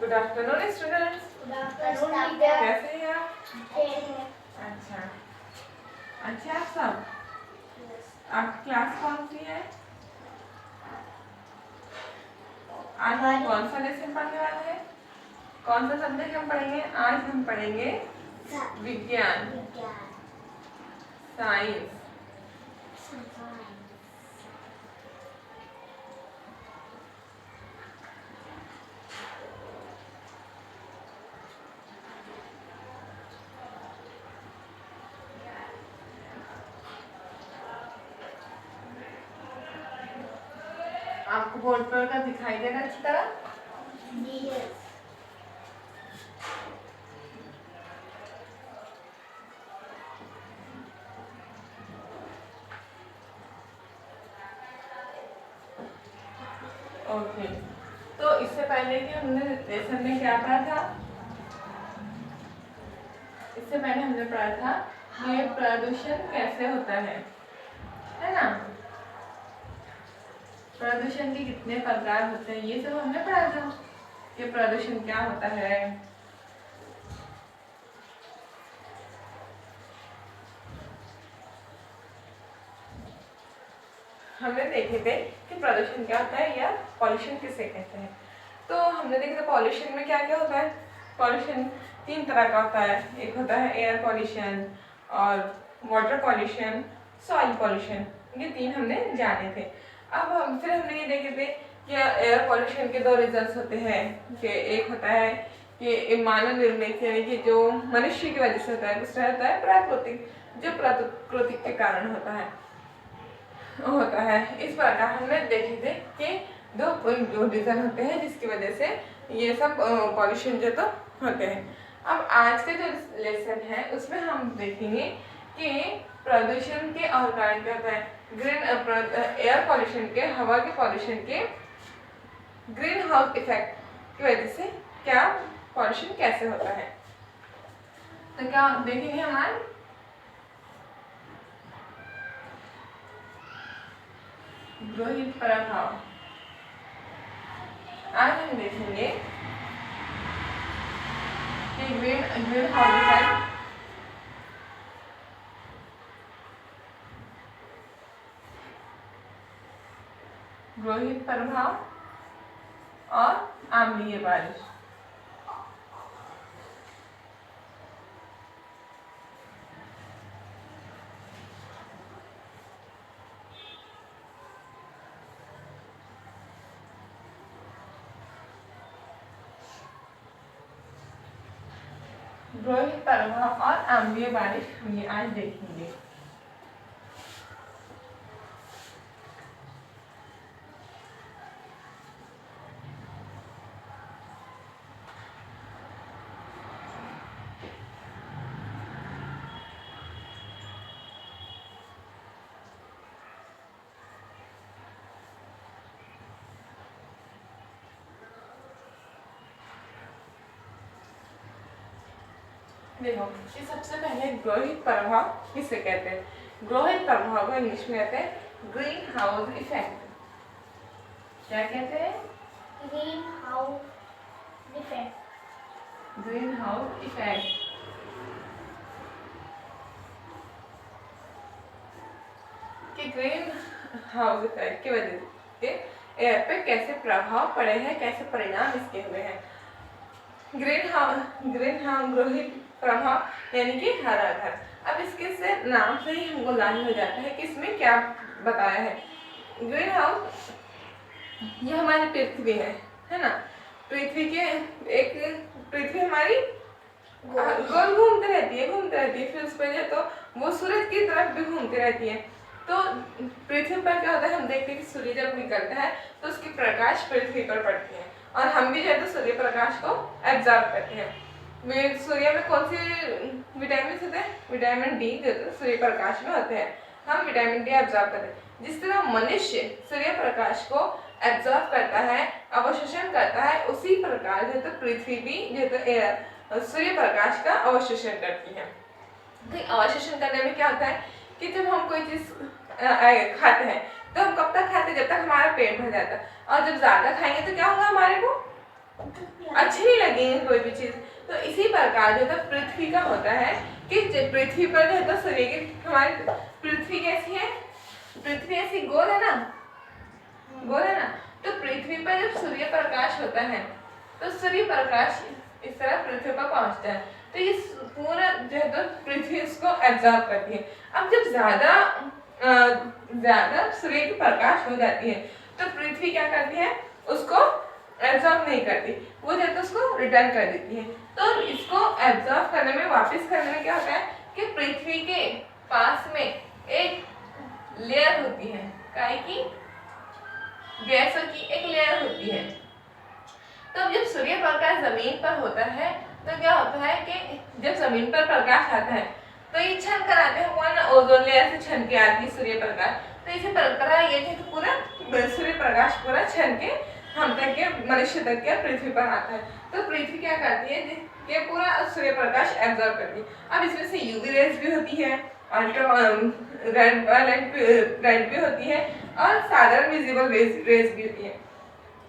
Good afternoon students. कैसे हैं आप? अच्छा अच्छा आप सब, आपकी क्लास कौन सी है? आज हम कौन सा लेसन पढ़ने वाले हैं? कौन सा सब्जेक्ट हम पढ़ेंगे? आज हम पढ़ेंगे विज्ञान, साइंस। आपको बोर्ड पर का दिखाई दे रहा है अच्छी तरह? ओके, तो इससे पहले कि हमने लेसन में क्या पढ़ा था? इससे पहले हमने पढ़ा था कि प्रदूषण कैसे होता है ना? प्रदूषण के कितने प्रकार होते हैं, ये सब हमने पढ़ा था कि प्रदूषण क्या होता है। हमने देखे थे कि प्रदूषण क्या होता है या पॉल्यूशन किसे कहते हैं। तो हमने देखा था पॉल्यूशन में क्या क्या होता है। पॉल्यूशन 3 तरह का होता है। एक होता है एयर पॉल्यूशन और वाटर पॉल्यूशन, सॉइल पॉल्यूशन। ये 3 हमने जाने थे। अब फिर हमने ये देखे थे कि एयर पॉल्यूशन के 2 रीजंस होते हैं कि एक होता है कि मानव निर्मित यानी कि जो मनुष्य की वजह से होता है, दूसरा होता है प्राकृतिक, जो प्राकृतिक के कारण होता है। इस प्रकार हमने देखे थे कि 2 रीजन होते हैं जिसकी वजह से ये सब पॉल्यूशन जो तो होते हैं। अब आज का जो लेसन है उसमें हम देखेंगे कि प्रदूषण के और कारण क्या होता है। एयर पॉल्यूशन के, हवा के पॉल्यूशन के ग्रीन हाउस इफेक्ट की वजह से क्या पॉल्यूशन कैसे होता है। तो क्या देखेंगे हमारे ग्रहित प्रभाव। आज हम देखेंगे कि ग्रीन हाउस इफेक्ट ग्रहित प्रभाव और अम्लीय बारिश। ग्रहित प्रभाव और अम्लीय बारिश हम ये आज देखेंगे। देखो कि सबसे पहले ग्रहित प्रभाव किसे कहते हैं। ग्रहित प्रभाव को इंग्लिश में कहते हैं ग्रीन हाउस इफेक्ट। क्या कहते हैं? Green house effect. Green house effect. कि ग्रीन हाउस इफेक्ट की वजह से एयर पे कैसे प्रभाव पड़े हैं, कैसे परिणाम इसके हुए हैं। ग्रीन हाउस ग्रहित प्रभाव यानी कि हरा घर। अब इसके से नाम से ही हमको जाहिर हो जाता है कि इसमें क्या बताया है। ग्रीन हाउस ये हमारी पृथ्वी है ना। पृथ्वी हमारी गोल घूमती रहती है, फिर उस पर जो तो वो सूरज की तरफ भी घूमती रहती है। तो पृथ्वी पर क्या होता है, हम देखते हैं कि सूर्य जब निकलता है तो उसकी प्रकाश पृथ्वी पर पड़ती है और हम भी जो है तो सूर्य प्रकाश को एब्जॉर्ब करते हैं। सूर्य में कौन से विटामिन होते हैं? विटामिन डी जो सूर्य प्रकाश में होते हैं, हम विटामिन डी एब्जॉर्ब करते हैं। जिस तरह मनुष्य सूर्य प्रकाश को एब्जॉर्ब करता है, अवशोषण करता है, उसी प्रकार जो तो पृथ्वी भी जो तो सूर्य प्रकाश का अवशोषण करती है। तो अवशोषण करने में क्या होता है कि जब हम कोई चीज खाते हैं तो हम कब तक खाते, जब तक हमारा पेट भर जाता है, और जब ज्यादा खाएंगे तो क्या होगा, हमारे को अच्छी नहीं लगेगी कोई भी चीज। तो इसी प्रकार जो है पृथ्वी का होता है कि पृथ्वी पर जो है तो सूर्य की, हमारी पृथ्वी कैसी है, पृथ्वी ऐसी गोल है ना, गोल है ना, तो पृथ्वी पर जब सूर्य प्रकाश होता है तो सूर्य प्रकाश इस तरह पृथ्वी पर पहुंचता है, तो ये पूरा जो है तो पृथ्वी इसको एब्जॉर्ब करती है। अब जब ज्यादा सूर्य की प्रकाश हो जाती है तो पृथ्वी क्या करती है, उसको एब्जॉर्ब नहीं करती, वो जो है तो उसको रिटर्न कर देती है। तो इसको एब्जॉर्ब करने में, वापस करने में क्या होता है कि पृथ्वी के पास में एक लेयर होती है, काय की, गैसों की एक लेयर होती है। तो जब सूर्य प्रकाश जमीन पर होता है तो क्या होता है कि जब जमीन पर प्रकाश आता है तो ये छन कर आते हैं, ओजोन लेयर से छन के आती है सूर्य प्रकाश। तो इसी प्रकार ये जो पूरा सूर्य प्रकाश पूरा छन के हम तक के, मनुष्य तक के, पृथ्वी पर आता है। तो पृथ्वी क्या करती है कि पूरा सूर्य प्रकाश एब्जॉर्ब करती है। अब इसमें से यूवी रेज भी होती है, अल्ट्रा रेड भी होती है, और साधारण विजिबल रेज भी होती है।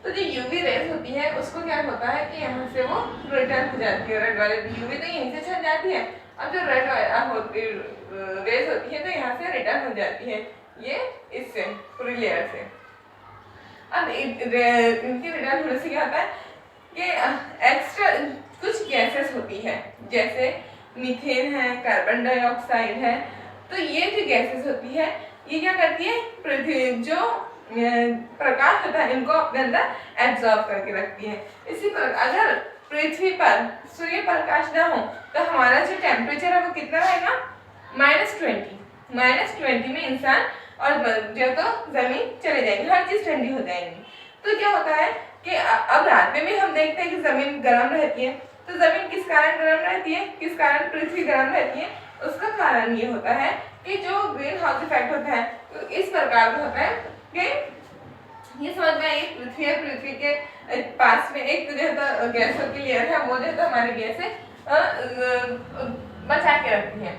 तो जो यूवी रेज होती है उसको क्या होता है कि यहाँ से वो रिटर्न हो जाती है, रेड वाले यूवी तो यहीं से छन जाती है, अब जो रेड रेज होती है तो यहाँ से रिटर्न हो जाती है, ये इससे पूरी लेयर से। अब इनके रिटर्न होने से क्या होता है कि एक्स्ट्रा कुछ गैसेस होती है, जैसे मीथेन है, कार्बन डाइऑक्साइड है। तो ये जो गैसेस होती है ये क्या करती है, पृथ्वी जो प्रकाश होता है इनको अपने अंदर एब्जॉर्ब करके रखती है। इसी पर अगर पृथ्वी पर सूर्य प्रकाश ना हो तो हमारा जो टेम्परेचर है वो कितना रहेगा, -20 में इंसान और जो तो जमीन चले जाएंगे, हर चीज ठंडी हो जाएंगी। तो क्या होता है कि अब रात में भी हम देखते हैं कि जमीन गर्म रहती है। तो जमीन किस कारण गर्म रहती है, किस कारण पृथ्वी गर्म रहती है, उसका कारण ये होता है कि जो ग्रीन हाउस इफेक्ट होता है तो इस प्रकार का होता है कि ये समझ में आइए, पृथ्वी है, पृथ्वी के पास में एक जो है तो गैसों की लेयर है, वो जो है तो हमारी गैसें बचा के रखती है।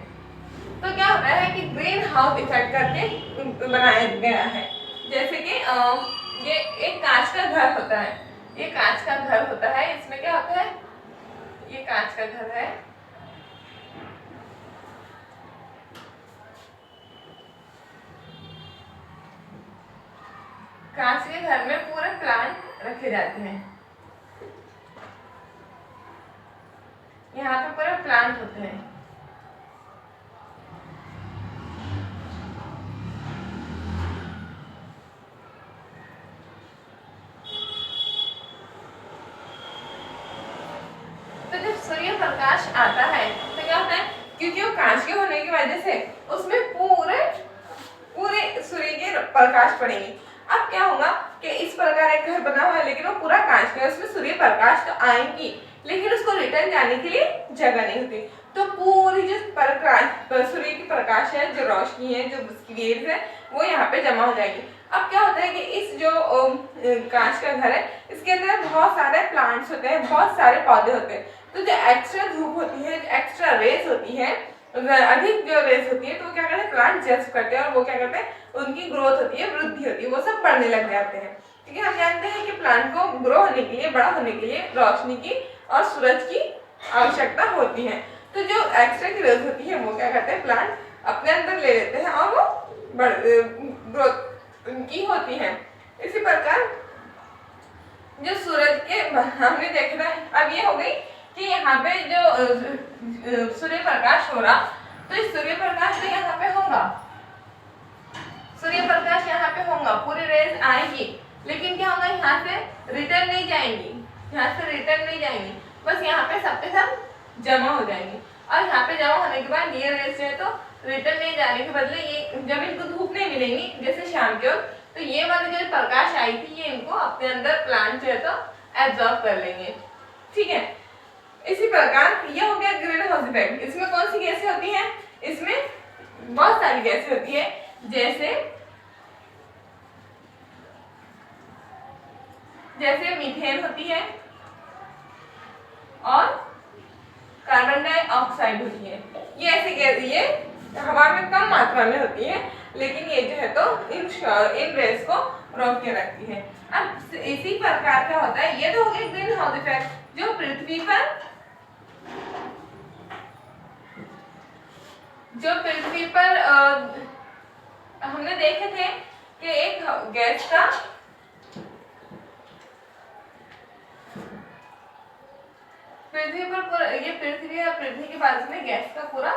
तो क्या होता है कि ग्रीन हाउस इफेक्ट करके बनाया गया है। जैसे कि ये एक कांच का घर होता है, ये कांच का घर होता है, इसमें क्या होता है, ये कांच का घर है, कांच के घर में पूरे प्लांट रखे जाते हैं, यहाँ पे पूरे प्लांट होते हैं। तो जब सूर्य प्रकाश आता है तो क्या होता है, क्योंकि वो कांच के होने की वजह से उसमें पूरे सूर्य के प्रकाश पड़ेंगे। अब क्या होगा कि इस प्रकार एक घर बना हुआ है लेकिन वो पूरा कांच का है, उसमें सूर्य प्रकाश तो आएंगी लेकिन उसको रिटर्न जाने के लिए जगह नहीं होती। तो पूरी जो सूर्य की प्रकाश है, जो रोशनी है, जो उसकी वेव्स है, वो यहाँ पे जमा हो जाएगी। अब क्या होता है कि इस जो कांच का घर है इसके अंदर बहुत सारे प्लांट्स होते हैं, बहुत सारे पौधे होते हैं। तो जो एक्स्ट्रा धूप होती है, जो एक्स्ट्रा रेस होती है, अधिक जो रेस होती है, तो वो क्या करते हैं, प्लांट जज्ब करते हैं और वो क्या करते हैं, उनकी ग्रोथ होती है, वृद्धि होती है, वो सब बढ़ने लग जाते हैं। क्योंकि हम जानते हैं कि प्लांट को ग्रो होने के लिए, बड़ा होने के लिए रोशनी की और सूरज की आवश्यकता होती है। तो जो एक्स्ट्रा की रेस होती है वो क्या करते हैं, प्लांट अपने अंदर ले लेते हैं और वो ग्रोथ उनकी होती है। इसी प्रकार जो सूरज के हमने देखा, अब ये हो गई कि यहाँ पे जो सूर्य प्रकाश हो रहा, तो इस सूर्य प्रकाश तो यहाँ पे होगा, सूर्य प्रकाश यहाँ पे होगा, पूरी रेज आएगी, लेकिन क्या होगा, यहाँ से रिटर्न नहीं जाएंगी, यहाँ से रिटर्न नहीं जाएंगी, बस यहाँ पे सब के सब जमा हो जाएंगी। और यहाँ पे जमा होने के बाद ये रेज जो है तो रिटर्न नहीं जाने के बदले ये जब इनको धूप नहीं मिलेंगी जैसे शाम के वक्त, तो ये वाली जो प्रकाश आई थी ये इनको अपने अंदर प्लांट जो है तो एब्जॉर्ब कर लेंगे। ठीक है, इसी प्रकार ये हो गया ग्रीन हाउस इफेक्ट। इसमें कौन सी गैसें होती हैं, इसमें बहुत सारी गैसें होती है, जैसे मीथेन होती है और कार्बन डाइऑक्साइड होती है। ये ऐसी गैस, ये हवा में कम मात्रा में होती है लेकिन ये जो है तो इन रेस को रोक के रखती है। अब इसी प्रकार क्या होता है, ये तो हो गया ग्रीन हाउस इफेक्ट। जो पृथ्वी पर हमने देखे थे कि एक गैस का पृथ्वी के बाजू में गैस का पूरा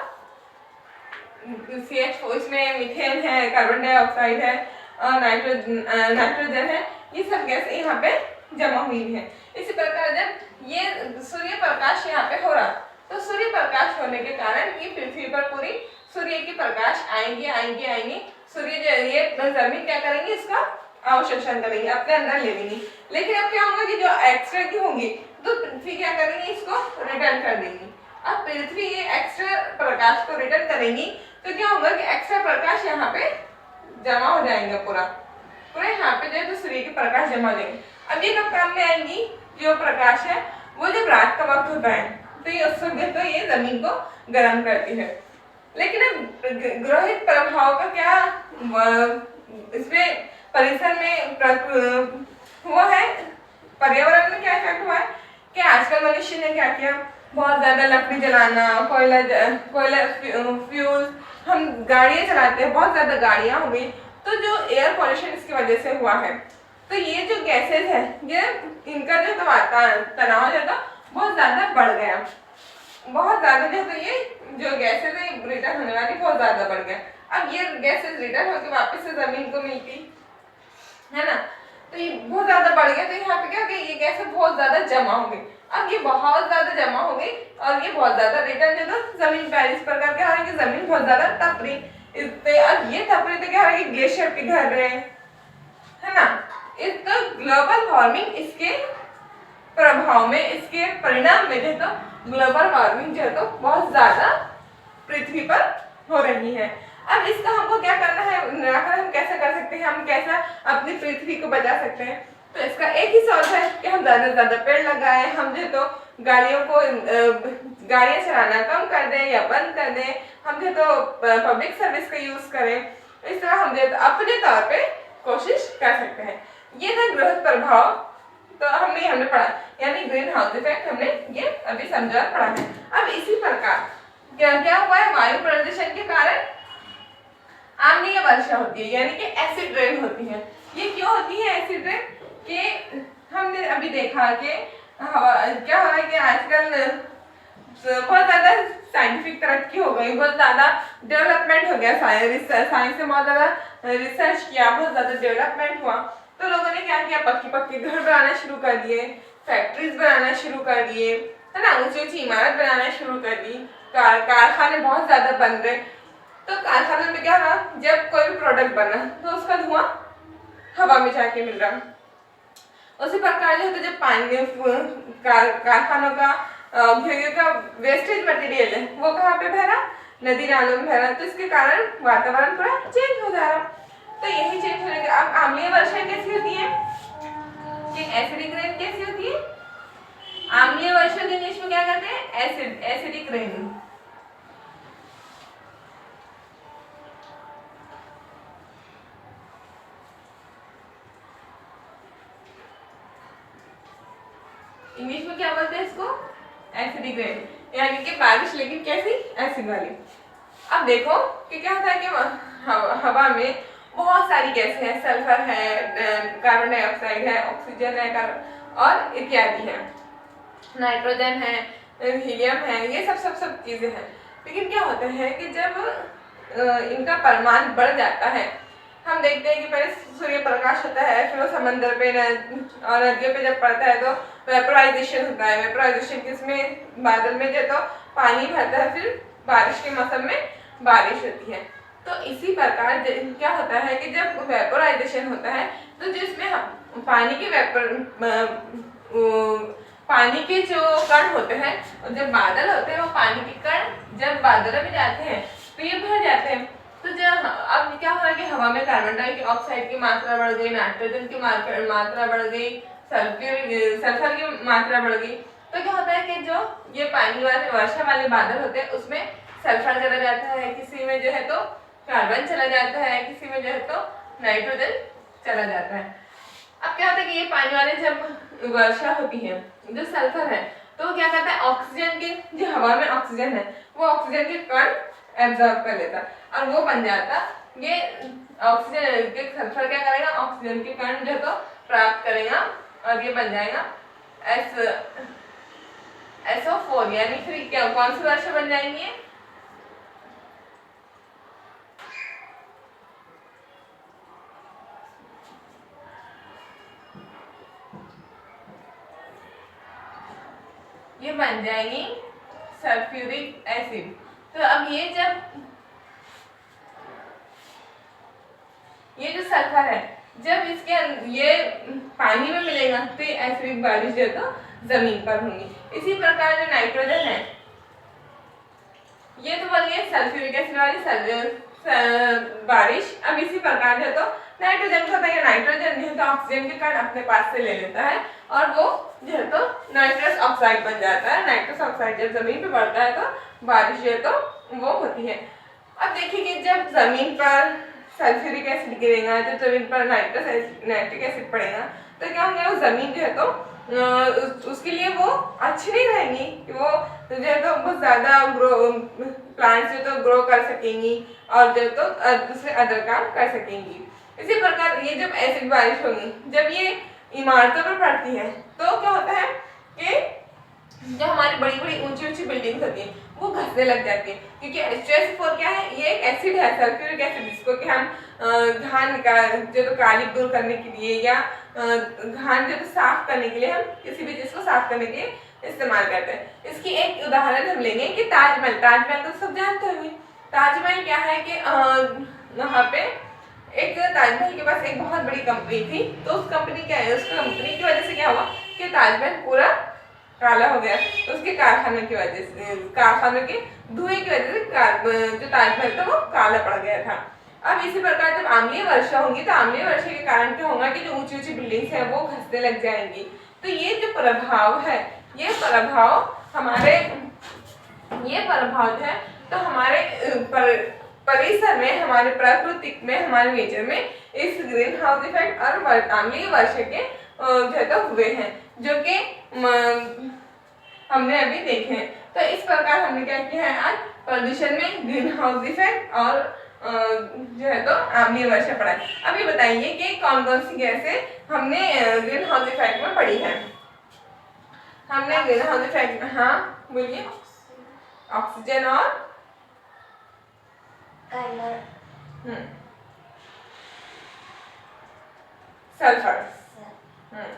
CH4, इसमें मीथेन है, कार्बन डाइऑक्साइड है और नाइट्रोजन है, ये सब गैस यहाँ पे जमा हुई है। इसी प्रकार जब ये सूर्य प्रकाश यहाँ पे हो रहा, तो सूर्य प्रकाश होने के कारण ये पृथ्वी पर पूरी सूर्य की प्रकाश आएंगे। सूर्य ये जमीन क्या करेंगे, इसका अवशोषण करेंगे, अपने अंदर ले लेंगी। लेकिन अब क्या होगा कि जो एक्स्ट्रा की होंगी तो पृथ्वी क्या करेंगी, इसको रिटर्न कर देंगी। अब पृथ्वी ये एक्स्ट्रा प्रकाश को रिटर्न करेंगी तो क्या होगा कि एक्स्ट्रा प्रकाश यहाँ पे जमा हो जाएंगे, पूरा यहाँ पे जो है तो सूर्य के प्रकाश जमा हो जाएंगे। अब ये कब काम में आएंगी, जो प्रकाश है वो जब रात का वक्त होता है तो ये उस समय तो ये जमीन को गर्म करती है। लेकिन अब ग्रहित प्रभाव का क्या इसमें परिसर में हुआ है, पर्यावरण में क्या इफेक्ट हुआ है कि आजकल मनुष्य ने क्या किया, बहुत ज्यादा लकड़ी जलाना, कोयला फ्यूल, हम गाड़ियां चलाते हैं, बहुत ज्यादा गाड़ियां हो गई, तो जो एयर पॉल्यूशन इसकी वजह से हुआ है। तो ये जो गैसेज है, ये इनका जो तनाव जो था बहुत ज्यादा बढ़ गया, बहुत ज्यादा जो तो ये जो गैसेज है रिटर्न होने वाली बहुत ज्यादा बढ़ गया। अब ये गैसेज रिटर्न होकर वापस से जमीन को मिलती है ना, तो ये बहुत ज्यादा बढ़ गया। तो यहाँ पे क्या, ये गैसेज बहुत ज्यादा जमा हो गई। अब ये बहुत ज्यादा जमा हो गई और ये बहुत ज्यादा रिटर्न जो था जमीन पर, इस प्रकार क्या हो रहा है कि जमीन बहुत ज्यादा तप रही, इस पे अब ये तप रही तो क्या हो रहा है कि ग्लेशियर पिघल रहे हैं, है ना। इस तो ग्लोबल वार्मिंग इसके प्रभाव में, इसके परिणाम में जो तो ग्लोबल वार्मिंग जो है तो बहुत ज्यादा पृथ्वी पर हो रही है। अब इसका हमको क्या करना है, निराकरण हम कैसे कर सकते हैं, हम कैसा अपनी पृथ्वी को बचा सकते हैं। तो इसका एक ही सॉल्व है कि हम ज्यादा से ज्यादा पेड़ लगाएं, हम जो तो गाड़ियां चलाना कम कर दें या बंद कर दें, हम जो तो पब्लिक सर्विस का यूज करें। इस तरह हम जो तो अपने तौर पे कोशिश कर सकते हैं। ये था ग्रह प्रभाव, तो हमने पढ़ा, यानी ग्रीन हाउस इफेक्ट हमने ये अभी समझा पढ़ा है। अब इसी प्रकार क्या हुआ है, वायु प्रदूषण के कारण अम्लीय वर्षा होती है, यानी कि एसिड रेन होती है। ये क्यों होती है एसिड रेन, कि हमने अभी देखा कि क्या हो रहा है कि आजकल बहुत ज्यादा साइंटिफिक तरक्की हो गई, बहुत ज्यादा डेवलपमेंट हो गया, साइंस ने बहुत ज्यादा रिसर्च किया, बहुत ज्यादा डेवलपमेंट हुआ। तो लोगों ने क्या किया, पक्के घर बनाना शुरू कर दिए, फैक्ट्रीज बनाना शुरू कर दिए, है ना, ऊंची इमारत बनाना शुरू कर दी, कारखाने बहुत ज्यादा बन गए। तो कारखाने में क्या रहा, जब कोई भी प्रोडक्ट बना तो उसका धुआं हवा में जाके मिल रहा। उसी प्रकार जो जब पानी कारखानों का औद्योगिक का वेस्टेज मटेरियल है वो कहाँ पे बह रहा, नदी नालों में बह रहा। तो इसके कारण वातावरण पूरा चेंज हो जा रहा। तो यही चेंज होने के अब अम्लीय वर्षा कैसी होती है, कि एसिडिक रेन कैसी होती है, अम्लीय वर्षा को इंग्लिश में क्या कहते हैं, एसिडिक रेन। इंग्लिश में क्या बोलते हैं इसको, एसिडिक रेन, यानी कि बारिश लेकिन कैसी, एसिड वाली। अब देखो कि क्या होता है कि हवा में बहुत सारी गैसें हैं, सल्फर है, कार्बन डाइऑक्साइड है, ऑक्सीजन है और इत्यादि है, नाइट्रोजन है, हीलियम है, ये सब चीजें हैं। लेकिन क्या होता है कि जब इनका परिमाण बढ़ जाता है, हम देखते हैं कि पहले सूर्य प्रकाश होता है, फिर वो समंदर पे और नदियों पे जब पड़ता है तो वेपराइजेशन होता है। वेपराइजेशन किसमें, बादल में जो तो पानी भरता है, फिर बारिश के मौसम में बारिश होती है। तो इसी प्रकार क्या होता है कि जब वेपराइजेशन होता है तो जिसमें पानी के जो कण होते हैं, जब बादल होते हैं वो पानी के कण जब बादलों में जाते हैं तो ये भर जाते हैं। तो जब अब क्या हो रहा है कि हवा में कार्बन डाइऑक्साइड की मात्रा बढ़ गई, नाइट्रोजन की मात्रा बढ़ गई, सल्फर की मात्रा बढ़ गई। तो क्या होता है कि जो ये पानी वाले वर्षा वाले बादल होते हैं उसमें सल्फर चला जाता है, किसी में जो है तो कार्बन चला जाता है, किसी में जो है तो नाइट्रोजन चला जाता है। अब क्या होता है कि ये पानी वाले जब वर्षा होती है, जो सल्फर है तो क्या करता है, ऑक्सीजन के जो हवा में ऑक्सीजन है वो ऑक्सीजन के कण एब्जॉर्ब कर लेता और वो बन जाता, ये ऑक्सीजन के सल्फर क्या करेगा, ऑक्सीजन के कण जो है तो प्राप्त करेगा और ये बन जाएगा SO4। यानी फिर क्या कौन सी वर्षा बन जाएंगी, ये बन जाएंगी सल्फ्यूरिक एसिड। तो अब ये जो सल्फर है जब इसके ये पानी में मिलेगा तो ये एसिडिक बारिश जो है तो जमीन पर होंगी। इसी प्रकार जो नाइट्रोजन है ये तो बन गई सल्फ्यूरिक एसिड वाली बारिश। अब इसी प्रकार जो है तो नाइट्रोजन का होता है, नाइट्रोजन जो है तो ऑक्सीजन के कण अपने पास से ले लेता है और वो जो है तो नाइट्रस ऑक्साइड बन जाता है। नाइट्रस ऑक्साइड जब जमीन पे पड़ता है तो बारिश जो है तो वो होती है। अब देखिए कि जब जमीन पर सल्फ्यूरिक एसिड गिरेगा, जब जमीन पर नाइट्रिक एसिड पड़ेगा तो क्या होंगे, वो जमीन जो है तो उसके लिए वो अच्छी नहीं रहेंगी कि वो जो है तो बहुत ज्यादा प्लांट्स जो तो ग्रो कर सकेंगी और जो तो दूसरे अदर काम कर सकेंगी। इसी प्रकार ये जब एसिड बारिश होगी, जब ये इमारतों पर पड़ती है तो क्या होता है कि जो हमारी बड़ी बड़ी ऊंची ऊंची बिल्डिंग्स होती हैं वो घसने लग जाती है, क्योंकि H2SO4 क्या है, ये एक एसिड है, सल्फ्यूरिक एसिड, जिसको कि हम घान जो तो कालिक दूर करने के लिए या घान जो तो साफ करने के लिए हम किसी भी चीज को साफ करने के लिए इस्तेमाल करते हैं। इसकी एक उदाहरण हम लेंगे कि ताजमहल। ताजमहल तो सब जानते होंगे। ताजमहल क्या है कि वहाँ पे एक ताजमहल के पास एक बहुत बड़ी कंपनी थी, तो उस कंपनी की वजह से क्या हुआ कि ताजमहल पूरा काला हो गया। उसके कारखाने की वजह से, कारखानों के धुएं की वजह से जो ताजमहल था वो काला पड़ गया था। अब इसी प्रकार जब अम्लीय वर्षा होगी तो अम्लीय वर्षा के कारण क्या होगा कि जो ऊंची ऊंची बिल्डिंग्स हैं वो घसने लग जाएंगी। तो ये जो प्रभाव है, ये प्रभाव जो है तो हमारे परिसर में, हमारे प्रकृति में, हमारे नेचर में इस ग्रीन हाउस इफेक्ट और अम्लीय वर्षा के जो है तो हुए हैं, जो कि हमने अभी देखे हैं। तो इस प्रकार हमने क्या किया है, आज प्रदूषण में ग्रीन हाउस इफेक्ट और जो है तो अम्लीय वर्षा पढ़ा है। अभी बताइए कि कौन कौन सी गैसें हमने ग्रीन हाउस इफेक्ट में पढ़ी है। हमने ग्रीन हाउस इफेक्ट में, हाँ बोलिए, ऑक्सीजन और सल्फर,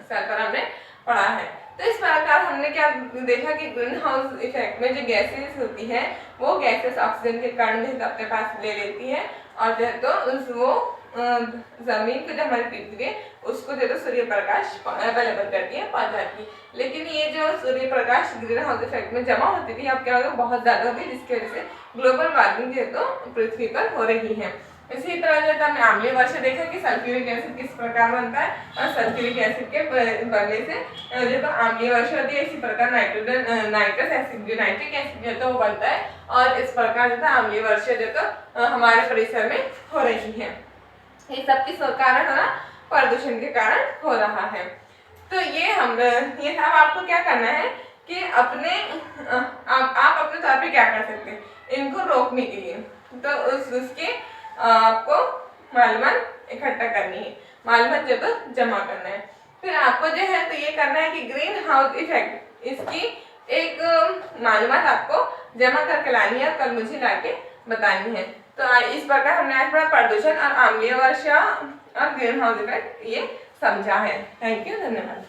सल्फर हमने पढ़ा है। तो इस प्रकार हमने क्या देखा कि ग्रीन हाउस इफेक्ट में जो गैसेस होती हैं वो गैसेस ऑक्सीजन के कण जो अपने पास ले लेती है और जो है तो वो जमीन को, जो हमारी पृथ्वी है उसको जो है सूर्य प्रकाश अवेलेबल करती है, पहुंचाती है। लेकिन ये जो Surya Prakash green house effect में जमा होती थी, अब क्या होगा, बहुत ज्यादा होगी, जिसकी वजह से ग्लोबल वार्मिंग जो है तो पृथ्वी पर हो रही है। इसी तरह जो हमने अम्लीय वर्षा देखा कि सल्फ्यूरिक एसिड किस प्रकार बनता है और सल्फ्यूरिक एसिड के बनने से जो तो अम्लीय वर्षा होती है। इसी प्रकार नाइट्रस एसिड, जो नाइट्रिक एसिड जो तो वो बनता है और इस प्रकार जो अम्लीय वर्षा जो तो हमारे परिसर में हो रही है। ये सब किस कारण हो रहा, प्रदूषण के कारण हो रहा है। तो ये सब आपको क्या करना है कि आप अपने तौर पे क्या कर सकते हैं इनको रोकने के लिए। तो उसके आपको मालूमात इकट्ठा करनी है, मालूमात जो तो जमा करना है। फिर आपको जो है तो ये करना है कि ग्रीन हाउस इफेक्ट, इसकी एक मालूमात आपको जमा करके लानी है और कल मुझे लाके बतानी है। तो इस प्रकार हमने आज पढ़ा प्रदूषण और अम्लीय वर्षा और ग्रीन हाउस इफेक्ट ये समझा है। थैंक यू, धन्यवाद।